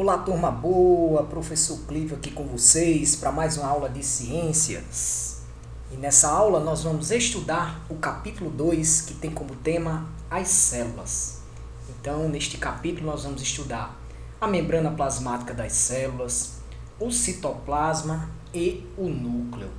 Olá, turma boa, professor Clive aqui com vocês para mais uma aula de ciências. E nessa aula nós vamos estudar o capítulo 2, que tem como tema as células. Então, neste capítulo nós vamos estudar a membrana plasmática das células, o citoplasma e o núcleo.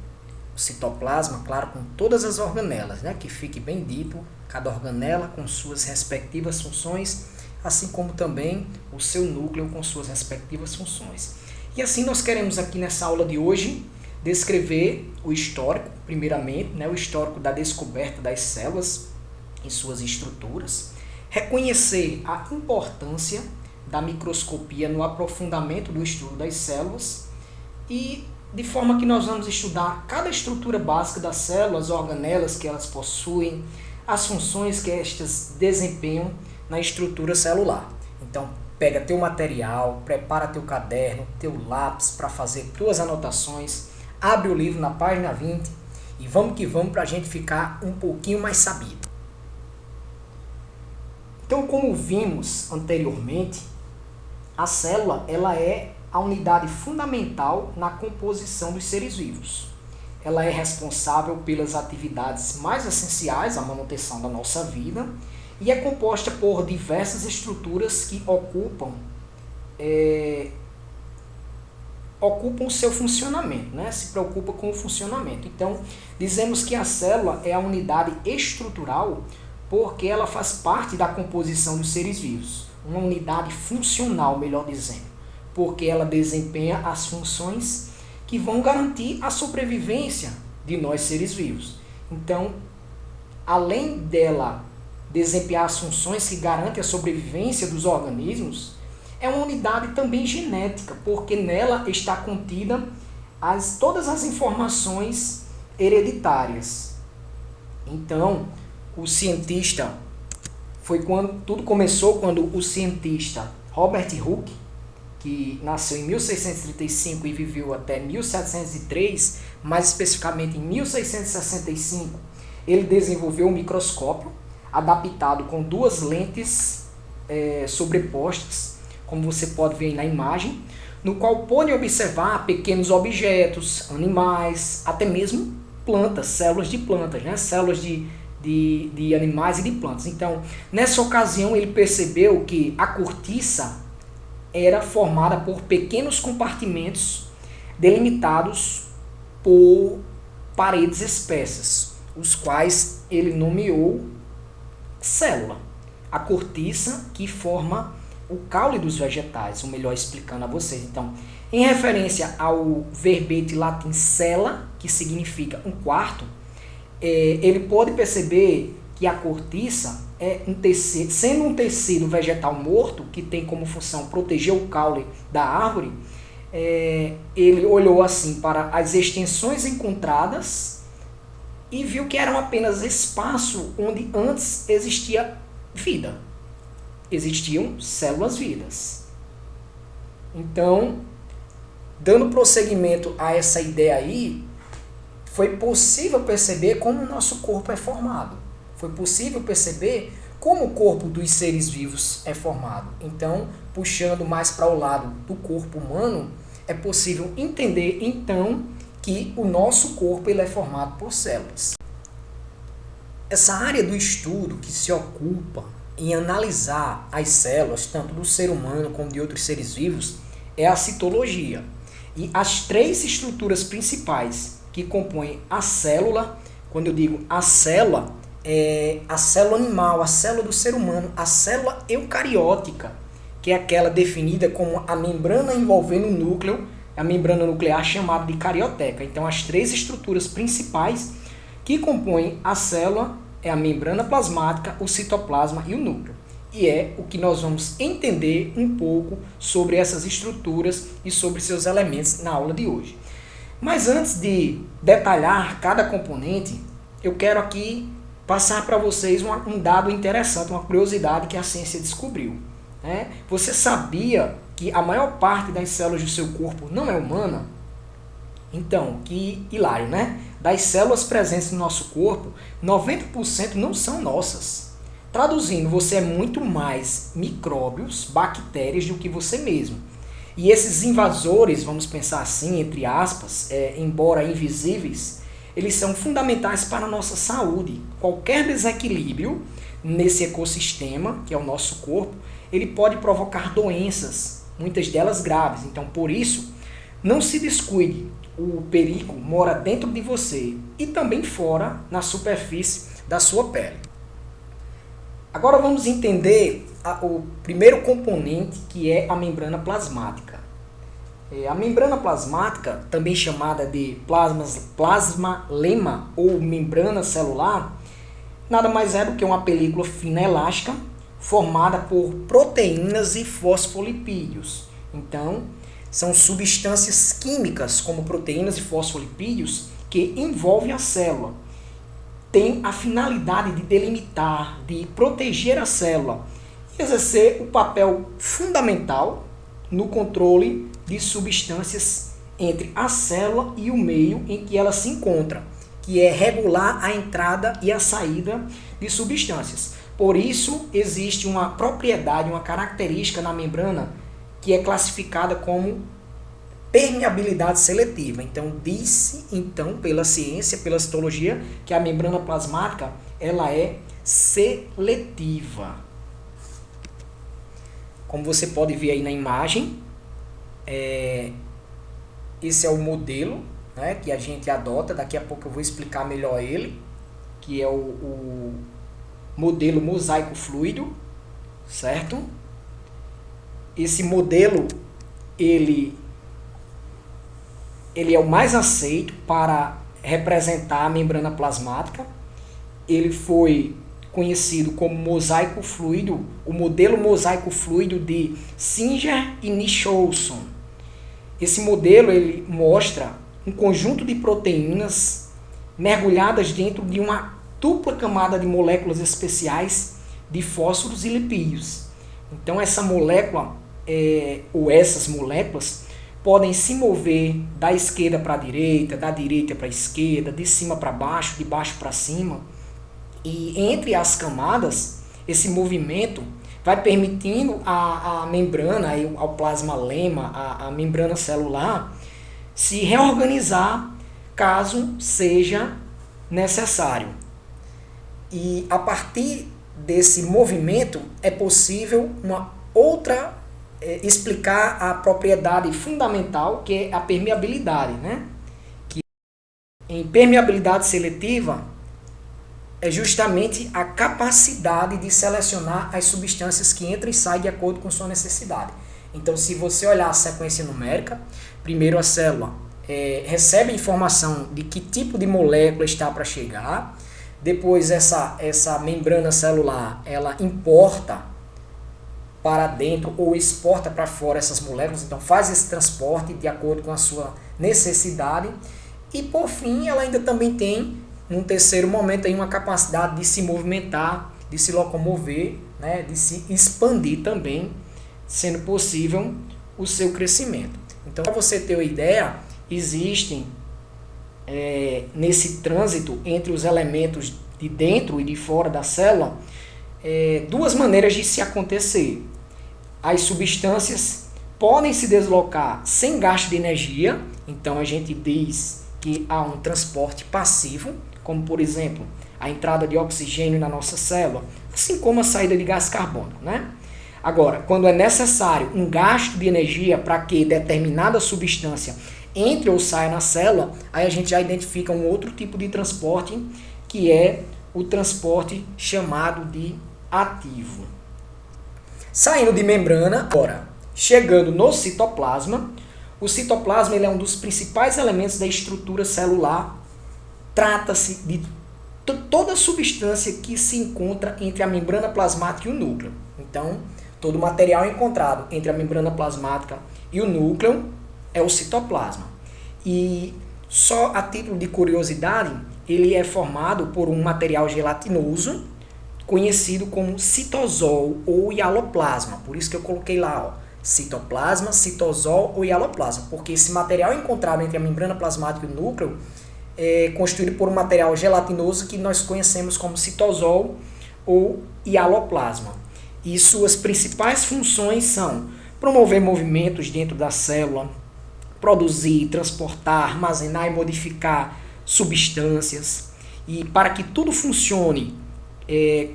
O citoplasma, claro, com todas as organelas, né? Que fique bem dito, cada organela com suas respectivas funções, assim como também o seu núcleo com suas respectivas funções. E assim nós queremos aqui nessa aula de hoje descrever o histórico, primeiramente, né, o histórico da descoberta das células e suas estruturas, reconhecer a importância da microscopia no aprofundamento do estudo das células e de forma que nós vamos estudar cada estrutura básica das células, as organelas que elas possuem, as funções que estas desempenham na estrutura celular. Então, pega teu material, prepara teu caderno, teu lápis para fazer tuas anotações, abre o livro na página 20 e vamos que vamos para a gente ficar um pouquinho mais sabido. Então, como vimos anteriormente, a célula ela é a unidade fundamental na composição dos seres vivos. Ela é responsável pelas atividades mais essenciais à manutenção da nossa vida e é composta por diversas estruturas que ocupam o seu funcionamento, né? Se preocupa com o funcionamento. Então, dizemos que a célula é a unidade estrutural porque ela faz parte da composição dos seres vivos. Uma unidade funcional, melhor dizendo, porque ela desempenha as funções que vão garantir a sobrevivência de nós seres vivos. Então, além dela desempenhar as funções que garantem a sobrevivência dos organismos, é uma unidade também genética, porque nela está contida todas as informações hereditárias. Então, o cientista, tudo começou quando o cientista Robert Hooke, que nasceu em 1635 e viveu até 1703, mais especificamente em 1665, ele desenvolveu um microscópio adaptado com duas lentes sobrepostas, como você pode ver aí na imagem, no qual pôde observar pequenos objetos, animais, até mesmo plantas, células de plantas, né? Células de animais e de plantas. Então, nessa ocasião, ele percebeu que a cortiça era formada por pequenos compartimentos delimitados por paredes espessas, os quais ele nomeou célula. A cortiça que forma o caule dos vegetais, ou melhor explicando a vocês. Então, em referência ao verbete latim cella, que significa um quarto, ele pode perceber que a cortiça é um tecido, sendo um tecido vegetal morto, que tem como função proteger o caule da árvore, ele olhou assim para as extensões encontradas e viu que eram apenas espaço onde antes existia vida. Existiam células vivas. Então, dando prosseguimento a essa ideia aí, foi possível perceber como o nosso corpo é formado. Foi possível perceber como o corpo dos seres vivos é formado. Então, puxando mais para o lado do corpo humano, é possível entender, então, que o nosso corpo ele é formado por células. Essa área do estudo que se ocupa em analisar as células, tanto do ser humano como de outros seres vivos, é a citologia. E as três estruturas principais que compõem a célula, quando eu digo a célula, é a célula animal, a célula do ser humano, a célula eucariótica, que é aquela definida como a membrana envolvendo o núcleo, a membrana nuclear chamada de carioteca. Então, as três estruturas principais que compõem a célula é a membrana plasmática, o citoplasma e o núcleo. E é o que nós vamos entender um pouco sobre essas estruturas e sobre seus elementos na aula de hoje. Mas antes de detalhar cada componente, eu quero aqui passar para vocês um dado interessante, uma curiosidade que a ciência descobriu. Né? Você sabia que a maior parte das células do seu corpo não é humana? Então, que hilário, né? Das células presentes no nosso corpo, 90% não são nossas. Traduzindo, você é muito mais micróbios, bactérias do que você mesmo. E esses invasores, vamos pensar assim, entre aspas, embora invisíveis, eles são fundamentais para a nossa saúde. Qualquer desequilíbrio nesse ecossistema, que é o nosso corpo, ele pode provocar doenças, muitas delas graves. Então, por isso, não se descuide. O perigo mora dentro de você e também fora, na superfície da sua pele. Agora vamos entender o primeiro componente, que é a membrana plasmática. A membrana plasmática, também chamada de plasmalema ou membrana celular, nada mais é do que uma película fina elástica formada por proteínas e fosfolipídios. Então, são substâncias químicas como proteínas e fosfolipídios que envolvem a célula. Tem a finalidade de delimitar, de proteger a célula e exercer o papel fundamental no controle de substâncias entre a célula e o meio em que ela se encontra, que é regular a entrada e a saída de substâncias. Por isso, existe uma propriedade, uma característica na membrana que é classificada como permeabilidade seletiva. Então, disse pela ciência, pela citologia, que a membrana plasmática ela é seletiva. Como você pode ver aí na imagem, esse é o modelo, né, que a gente adota. Daqui a pouco eu vou explicar melhor ele, que é o modelo mosaico fluido, certo? Esse modelo, ele é o mais aceito para representar a membrana plasmática. Ele foi conhecido como mosaico fluido, o modelo mosaico fluido de Singer e Nicholson. Esse modelo ele mostra um conjunto de proteínas mergulhadas dentro de uma dupla camada de moléculas especiais de fósforos e lipídios. Então essa molécula, ou essas moléculas, podem se mover da esquerda para a direita, da direita para a esquerda, de cima para baixo, de baixo para cima. E entre as camadas, esse movimento vai permitindo a membrana, ao plasmalema, a membrana celular, se reorganizar caso seja necessário. E a partir desse movimento é possível explicar a propriedade fundamental, que é a permeabilidade, né? Que em permeabilidade seletiva é justamente a capacidade de selecionar as substâncias que entram e saem de acordo com sua necessidade. Então, se você olhar a sequência numérica, primeiro a célula recebe a informação de que tipo de molécula está para chegar, depois essa membrana celular ela importa para dentro ou exporta para fora essas moléculas, então faz esse transporte de acordo com a sua necessidade, e por fim ela ainda também tem, num terceiro momento, aí, uma capacidade de se movimentar, de se locomover, né, de se expandir também, sendo possível o seu crescimento. Então, para você ter uma ideia, existem nesse trânsito entre os elementos de dentro e de fora da célula, duas maneiras de se acontecer. As substâncias podem se deslocar sem gasto de energia, então a gente diz que há um transporte passivo, como por exemplo a entrada de oxigênio na nossa célula, assim como a saída de gás carbônico, né? Agora, quando é necessário um gasto de energia para que determinada substância entre ou saia na célula, aí a gente já identifica um outro tipo de transporte, que é o transporte chamado de ativo. Saindo de membrana, agora, chegando no citoplasma, o citoplasma ele é um dos principais elementos da estrutura celular. Trata-se de toda substância que se encontra entre a membrana plasmática e o núcleo. Então, todo o material encontrado entre a membrana plasmática e o núcleo é o citoplasma. E só a título de curiosidade, ele é formado por um material gelatinoso conhecido como citosol ou hialoplasma. Por isso que eu coloquei lá, citoplasma, citosol ou hialoplasma, porque esse material encontrado entre a membrana plasmática e o núcleo é constituído por um material gelatinoso que nós conhecemos como citosol ou hialoplasma. E suas principais funções são promover movimentos dentro da célula, produzir, transportar, armazenar e modificar substâncias. E para que tudo funcione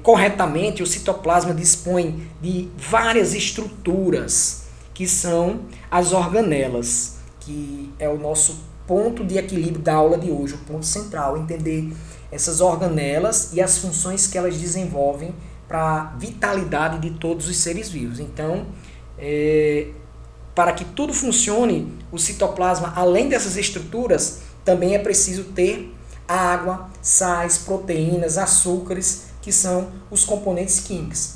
corretamente, o citoplasma dispõe de várias estruturas, que são as organelas, que é o nosso ponto de equilíbrio da aula de hoje, o ponto central, entender essas organelas e as funções que elas desenvolvem para a vitalidade de todos os seres vivos. Então, para que tudo funcione, o citoplasma, além dessas estruturas, também é preciso ter água, sais, proteínas, açúcares, que são os componentes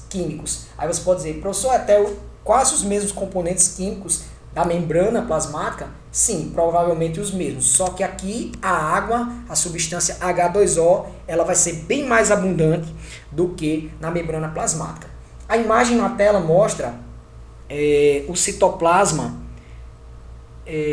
químicos. Aí você pode dizer, professor, até quase os mesmos componentes químicos da membrana plasmática? Sim, provavelmente os mesmos. Só que aqui a água, a substância H2O, ela vai ser bem mais abundante do que na membrana plasmática. A imagem na tela mostra o citoplasma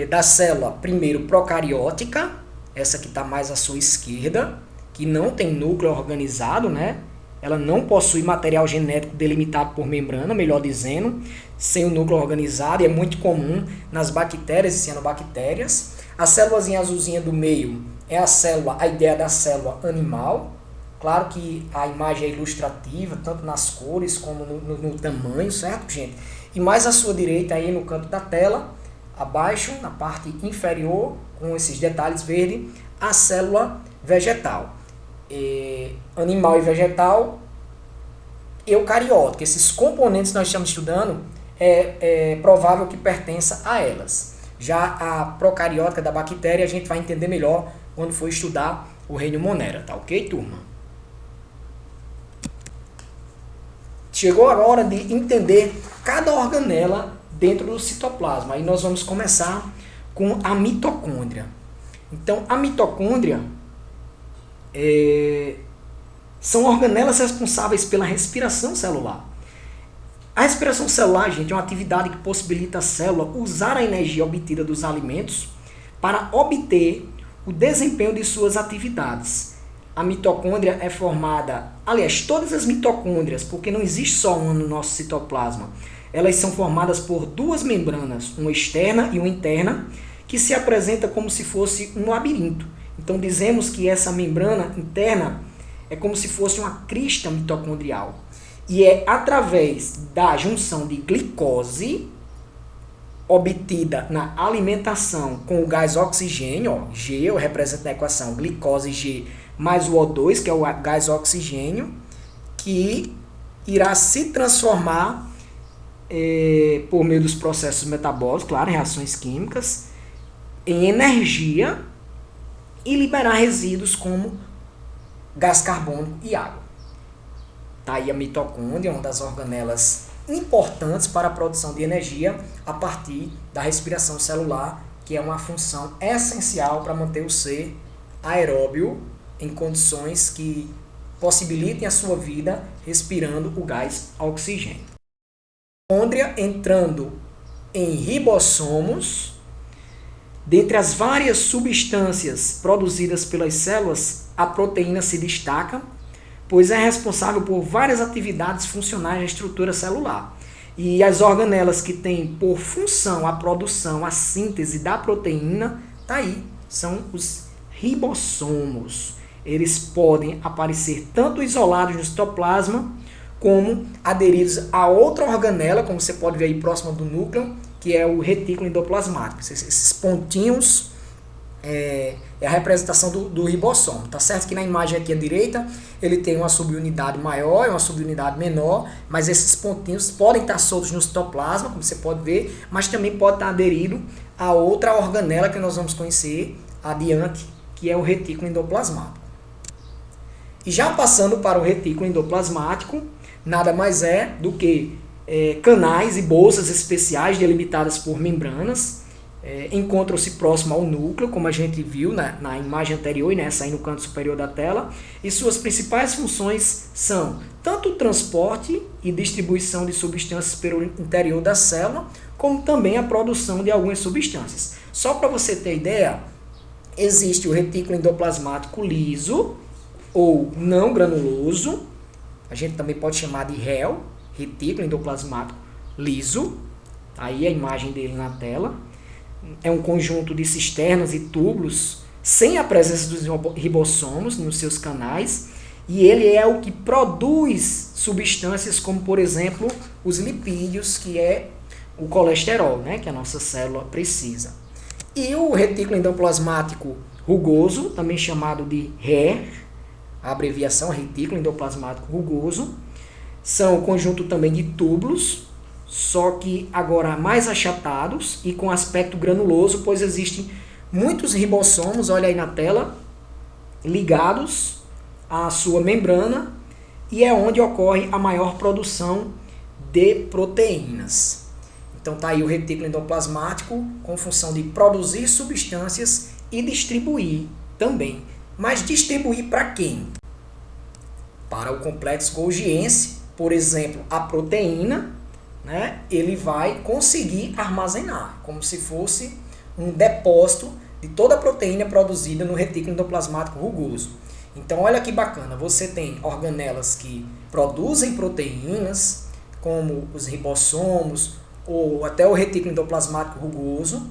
da célula, primeiro procariótica, essa que está mais à sua esquerda, que não tem núcleo organizado, né? Ela não possui material genético delimitado por membrana, melhor dizendo, sem o núcleo organizado, e é muito comum nas bactérias e cianobactérias. A célulazinha azulzinha do meio é a ideia da célula animal. Claro que a imagem é ilustrativa, tanto nas cores como no tamanho, certo, gente? E mais à sua direita, aí no canto da tela, abaixo, na parte inferior, com esses detalhes verdes, a célula vegetal. Animal e vegetal, eucariótica. Esses componentes que nós estamos estudando, é provável que pertença a elas. Já a procariótica da bactéria, a gente vai entender melhor quando for estudar o reino Monera, tá ok, turma? Chegou a hora de entender cada organela dentro do citoplasma. Aí nós vamos começar com a mitocôndria. Então, a mitocôndria são organelas responsáveis pela respiração celular. A respiração celular, gente, é uma atividade que possibilita a célula usar a energia obtida dos alimentos para obter o desempenho de suas atividades. A mitocôndria é formada, aliás, todas as mitocôndrias, porque não existe só uma no nosso citoplasma, elas são formadas por duas membranas, uma externa e uma interna, que se apresenta como se fosse um labirinto. Então dizemos que essa membrana interna é como se fosse uma crista mitocondrial. E é através da junção de glicose obtida na alimentação com o gás oxigênio, G, eu represento na equação glicose G mais o O2, que é o gás oxigênio, que irá se transformar por meio dos processos metabólicos, claro, reações químicas, em energia e liberar resíduos como gás carbônico e água. Tá aí a mitocôndria, uma das organelas importantes para a produção de energia a partir da respiração celular, que é uma função essencial para manter o ser aeróbio em condições que possibilitem a sua vida respirando o gás oxigênio. A mitocôndria entrando em ribossomos. Dentre as várias substâncias produzidas pelas células, a proteína se destaca, pois é responsável por várias atividades funcionais na estrutura celular. E as organelas que têm por função a produção, a síntese da proteína, tá aí, são os ribossomos. Eles podem aparecer tanto isolados no citoplasma, como aderidos a outra organela, como você pode ver aí próxima do núcleo, que é o retículo endoplasmático. Esses pontinhos é a representação do ribossomo. Tá certo que na imagem aqui à direita ele tem uma subunidade maior e uma subunidade menor, mas esses pontinhos podem estar soltos no citoplasma, como você pode ver, mas também pode estar aderido a outra organela que nós vamos conhecer adiante, que é o retículo endoplasmático. E já passando para o retículo endoplasmático, nada mais é do que canais e bolsas especiais delimitadas por membranas, encontram-se próximo ao núcleo, como a gente viu na imagem anterior e nessa aí no canto superior da tela, e suas principais funções são tanto o transporte e distribuição de substâncias pelo interior da célula, como também a produção de algumas substâncias. Só para você ter ideia, existe o retículo endoplasmático liso ou não granuloso, a gente também pode chamar de REL, retículo endoplasmático liso, Aí a imagem dele na tela. É um conjunto de cisternas e túbulos sem a presença dos ribossomos nos seus canais, e ele é o que produz substâncias como, por exemplo, os lipídios, que é o colesterol, né, que a nossa célula precisa. E o retículo endoplasmático rugoso, também chamado de RER, a abreviação retículo endoplasmático rugoso, são o conjunto também de túbulos, só que agora mais achatados e com aspecto granuloso, pois existem muitos ribossomos, olha aí na tela, ligados à sua membrana, e é onde ocorre a maior produção de proteínas. Então tá aí o retículo endoplasmático com função de produzir substâncias e distribuir também. Mas distribuir para quem? Para o complexo golgiense, por exemplo, a proteína, né, ele vai conseguir armazenar, como se fosse um depósito de toda a proteína produzida no retículo endoplasmático rugoso. Então, olha que bacana, você tem organelas que produzem proteínas, como os ribossomos, ou até o retículo endoplasmático rugoso,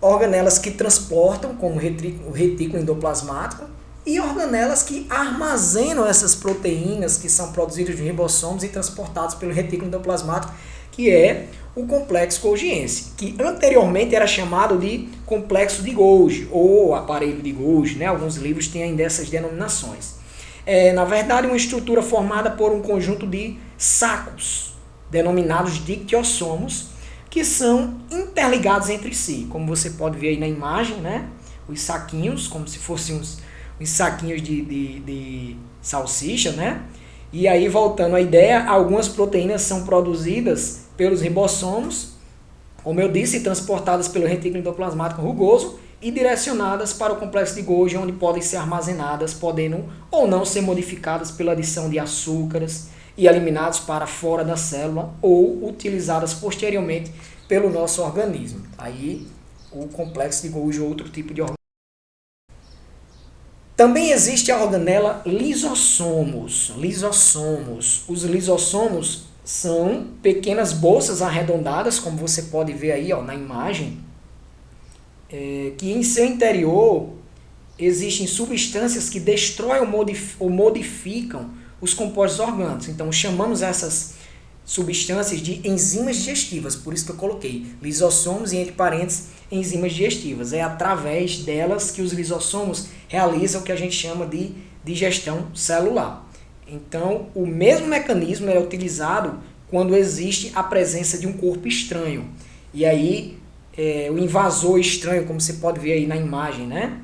organelas que transportam, como o retículo endoplasmático, e organelas que armazenam essas proteínas que são produzidas de ribossomos e transportadas pelo retículo endoplasmático, que é o complexo golgiense, que anteriormente era chamado de complexo de Golgi, ou aparelho de Golgi, né? Alguns livros têm ainda essas denominações. É, na verdade, uma estrutura formada por um conjunto de sacos, denominados dictiossomos, que são interligados entre si, como você pode ver aí na imagem, né? Os saquinhos, como se fossem os saquinhos de salsicha, né? E aí, voltando à ideia, algumas proteínas são produzidas pelos ribossomos, como eu disse, transportadas pelo retículo endoplasmático rugoso e direcionadas para o complexo de Golgi, onde podem ser armazenadas, podendo ou não ser modificadas pela adição de açúcares e eliminados para fora da célula ou utilizadas posteriormente pelo nosso organismo. Aí, o complexo de Golgi é outro tipo de organela. Também existe a organela lisossomos. Os lisossomos são pequenas bolsas arredondadas, como você pode ver aí, ó, na imagem, que em seu interior existem substâncias que destroem ou modificam os compostos orgânicos. Então, chamamos essas substâncias de enzimas digestivas, por isso que eu coloquei lisossomos e, entre parênteses, enzimas digestivas. É através delas que os lisossomos realizam o que a gente chama de digestão celular. Então, o mesmo mecanismo é utilizado quando existe a presença de um corpo estranho. E aí, o invasor estranho, como você pode ver aí na imagem, né?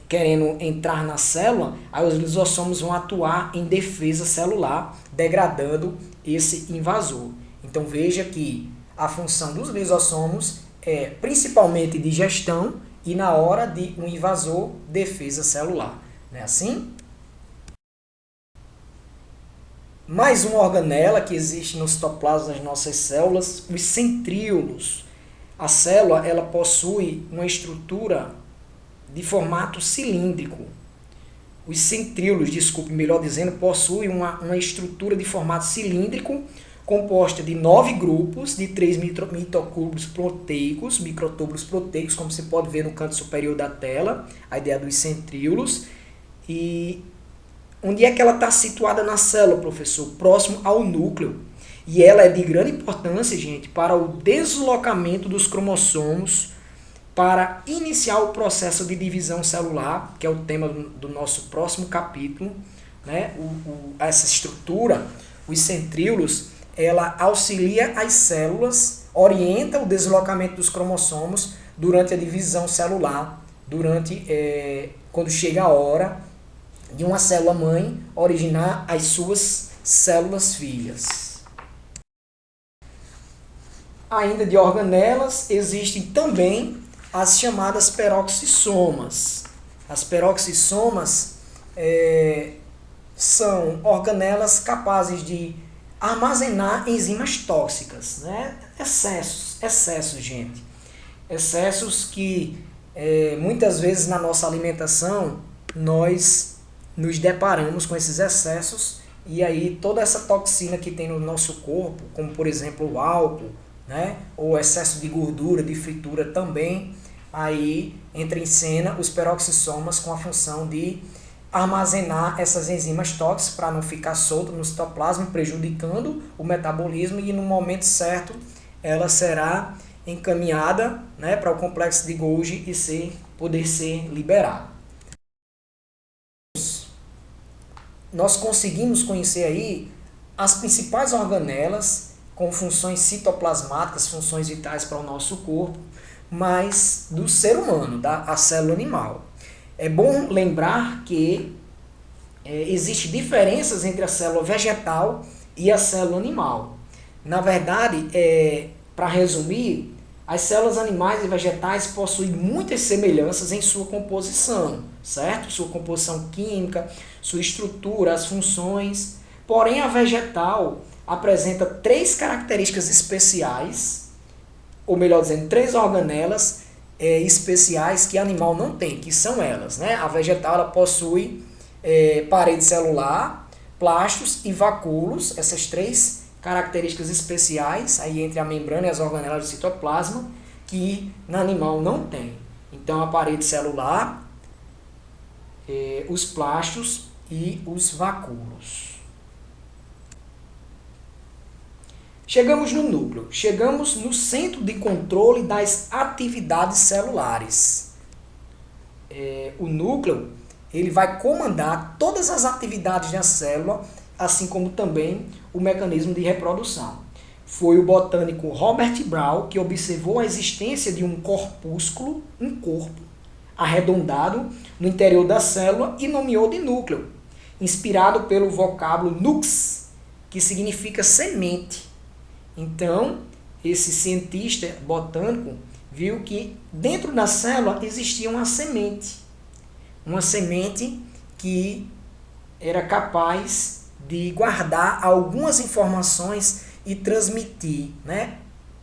Querendo entrar na célula, aí os lisossomos vão atuar em defesa celular, degradando esse invasor. Então, veja que a função dos lisossomos é principalmente digestão e, na hora de um invasor, defesa celular. Não é assim? Mais uma organela que existe no citoplasma das nossas células, os centríolos. A célula ela possui uma estrutura de formato cilíndrico. Os centríolos, melhor dizendo, possuem uma estrutura de formato cilíndrico composta de 9 grupos de 3 mitocôndrios proteicos, microtúbulos proteicos, como você pode ver no canto superior da tela, a ideia dos centríolos. E onde é que ela está situada na célula, professor? Próximo ao núcleo. E ela é de grande importância, gente, para o deslocamento dos cromossomos, para iniciar o processo de divisão celular, que é o tema do nosso próximo capítulo, né? Essa estrutura, os centríolos, ela auxilia as células, orienta o deslocamento dos cromossomos durante a divisão celular, quando chega a hora de uma célula-mãe originar as suas células filhas. Ainda de organelas, existem também as chamadas peroxissomas. As peroxissomas são organelas capazes de armazenar enzimas tóxicas, né? Excessos, gente. Excessos que muitas vezes na nossa alimentação nós nos deparamos com esses excessos e aí toda essa toxina que tem no nosso corpo, como por exemplo o álcool, né, ou excesso de gordura, de fritura também, aí entra em cena os peroxissomas com a função de armazenar essas enzimas tóxicas para não ficar solta no citoplasma, prejudicando o metabolismo, e no momento certo ela será encaminhada, né, para o complexo de Golgi e poder ser liberada. Nós conseguimos conhecer aí as principais organelas com funções citoplasmáticas, funções vitais para o nosso corpo, mas do ser humano, a célula animal. É bom lembrar que existem diferenças entre a célula vegetal e a célula animal. Na verdade, para resumir, as células animais e vegetais possuem muitas semelhanças em sua composição, certo? Sua composição química, sua estrutura, as funções. Porém, a vegetal apresenta 3 características especiais, ou melhor dizendo, 3 organelas especiais que animal não tem, que são elas, né? A vegetal ela possui parede celular, plastos e vacúolos, essas 3 características especiais aí entre a membrana e as organelas do citoplasma, que no animal não tem. Então, a parede celular, os plastos e os vacúolos. Chegamos no núcleo, chegamos no centro de controle das atividades celulares. O núcleo ele vai comandar todas as atividades da célula, assim como também o mecanismo de reprodução. Foi o botânico Robert Brown que observou a existência de um corpúsculo, um corpo, arredondado no interior da célula e nomeou de núcleo, inspirado pelo vocábulo nux, que significa semente. Então, esse cientista botânico viu que dentro da célula existia uma semente que era capaz de guardar algumas informações e transmitir, né?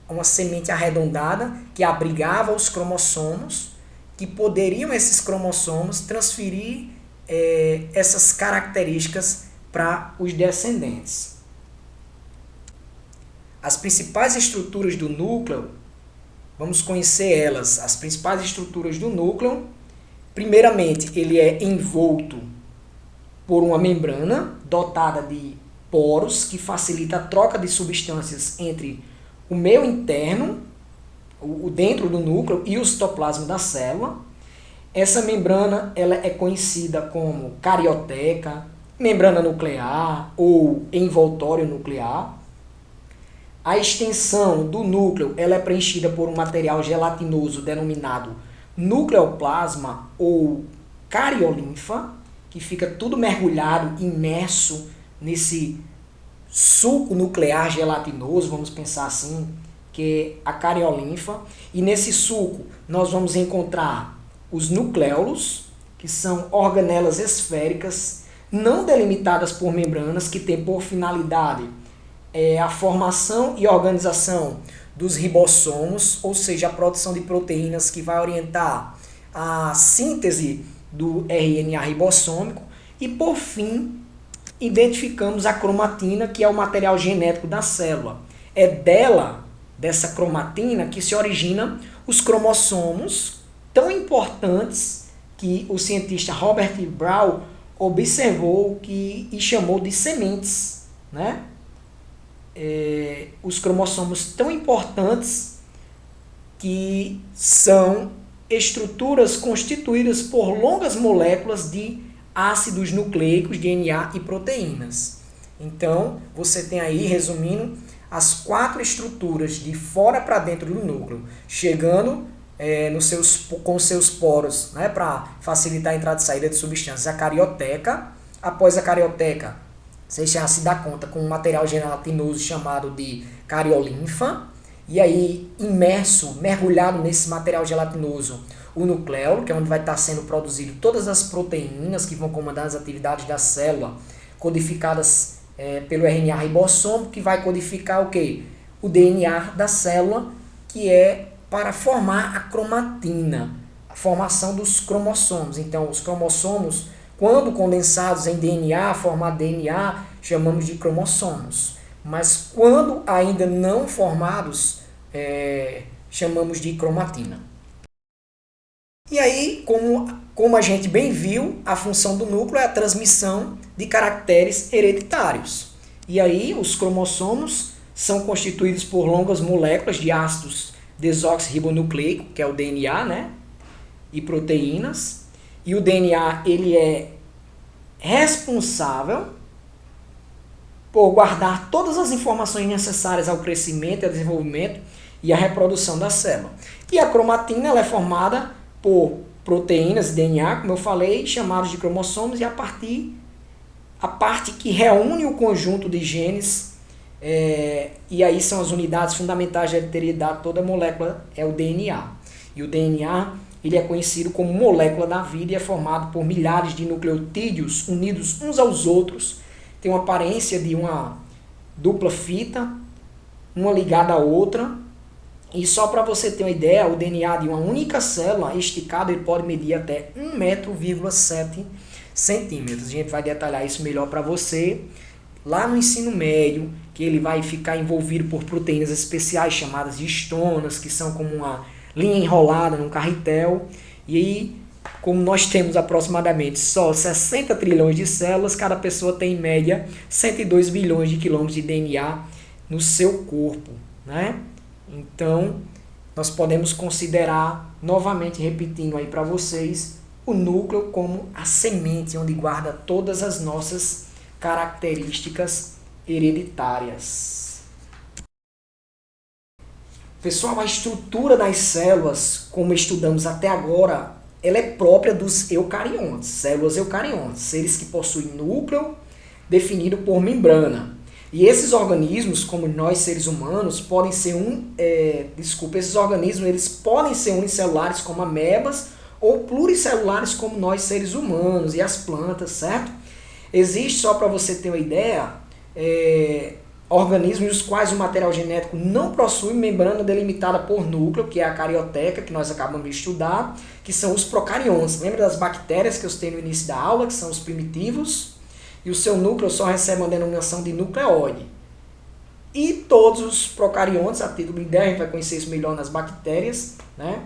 Uma semente arredondada que abrigava os cromossomos, que poderiam esses cromossomos transferir essas características para os descendentes. As principais estruturas do núcleo, vamos conhecer elas. As principais estruturas do núcleo, primeiramente, ele é envolto por uma membrana dotada de poros que facilita a troca de substâncias entre o meio interno, o dentro do núcleo e o citoplasma da célula. Essa membrana ela é conhecida como carioteca, membrana nuclear ou envoltório nuclear. A extensão do núcleo ela é preenchida por um material gelatinoso denominado nucleoplasma ou cariolinfa, que fica tudo mergulhado, imerso nesse suco nuclear gelatinoso, vamos pensar assim, que é a cariolinfa. E nesse suco nós vamos encontrar os nucléolos, que são organelas esféricas, não delimitadas por membranas, que têm por finalidade a formação e organização dos ribossomos, ou seja, a produção de proteínas que vai orientar a síntese do RNA ribossômico. E por fim, identificamos a cromatina, que é o material genético da célula. É dessa cromatina, que se originam os cromossomos tão importantes que o cientista Robert Brown observou e chamou de sementes, né? Os cromossomos tão importantes que são estruturas constituídas por longas moléculas de ácidos nucleicos, DNA e proteínas. Então, você tem aí, resumindo, as 4 estruturas de fora para dentro do núcleo, chegando com seus poros, né, para facilitar a entrada e saída de substâncias. A carioteca, após a carioteca, você já se dá conta com um material gelatinoso chamado de cariolinfa, e aí imerso, mergulhado nesse material gelatinoso, o nucleolo, que é onde vai estar sendo produzido todas as proteínas que vão comandar as atividades da célula, codificadas pelo RNA ribossômico, que vai codificar o quê? O DNA da célula, que é para formar a cromatina, a formação dos cromossomos. Então, os cromossomos Quando condensados em DNA, formar DNA, chamamos de cromossomos. Mas quando ainda não formados, chamamos de cromatina. E aí, como a gente bem viu, a função do núcleo é a transmissão de caracteres hereditários. E aí, os cromossomos são constituídos por longas moléculas de ácidos desoxirribonucleico, que é o DNA, né? E proteínas. E o DNA ele é responsável por guardar todas as informações necessárias ao crescimento, ao desenvolvimento e à reprodução da célula. E a cromatina ela é formada por proteínas de DNA, como eu falei, chamados de cromossomos, e a parte que reúne o conjunto de genes, e aí são as unidades fundamentais da hereditariedade, toda molécula é o DNA. E o DNA ele é conhecido como molécula da vida e é formado por milhares de nucleotídeos unidos uns aos outros. Tem uma aparência de uma dupla fita, uma ligada à outra. E só para você ter uma ideia, o DNA de uma única célula esticado ele pode medir até 1,7 m. A gente vai detalhar isso melhor para você lá no ensino médio, que ele vai ficar envolvido por proteínas especiais chamadas de histonas, que são como uma linha enrolada num carretel. E aí, como nós temos aproximadamente só 60 trilhões de células, cada pessoa tem em média 102 bilhões de quilômetros de DNA no seu corpo, né? Então, nós podemos considerar, novamente repetindo aí para vocês, o núcleo como a semente onde guarda todas as nossas características hereditárias. Pessoal, a estrutura das células, como estudamos até agora, ela é própria dos eucariontes, células eucariontes, seres que possuem núcleo definido por membrana. E esses organismos, como nós seres humanos, podem ser esses organismos eles podem ser unicelulares como amebas ou pluricelulares como nós seres humanos e as plantas, certo? Existe, só para você ter uma ideia, organismos nos quais o material genético não possui membrana delimitada por núcleo, que é a carioteca, que nós acabamos de estudar, que são os procariontes. Lembra das bactérias que eu citei no início da aula, que são os primitivos? E o seu núcleo só recebe uma denominação de nucleóide. E todos os procariontes, a título de ideia, a gente vai conhecer isso melhor nas bactérias, né?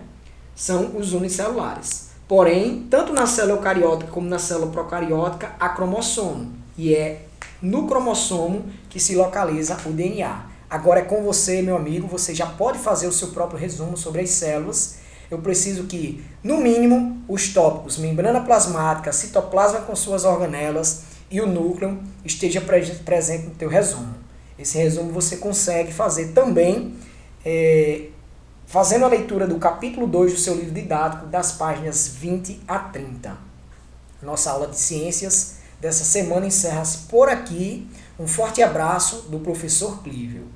São os unicelulares. Porém, tanto na célula eucariótica como na célula procariótica, há cromossomo. E é no cromossomo que se localiza o DNA. Agora é com você, meu amigo, você já pode fazer o seu próprio resumo sobre as células. Eu preciso que, no mínimo, os tópicos membrana plasmática, citoplasma com suas organelas e o núcleo esteja presente no teu resumo. Esse resumo você consegue fazer também fazendo a leitura do capítulo 2 do seu livro didático, das páginas 20 a 30. Nossa aula de ciências dessa semana encerra-se por aqui. Um forte abraço do professor Clívio.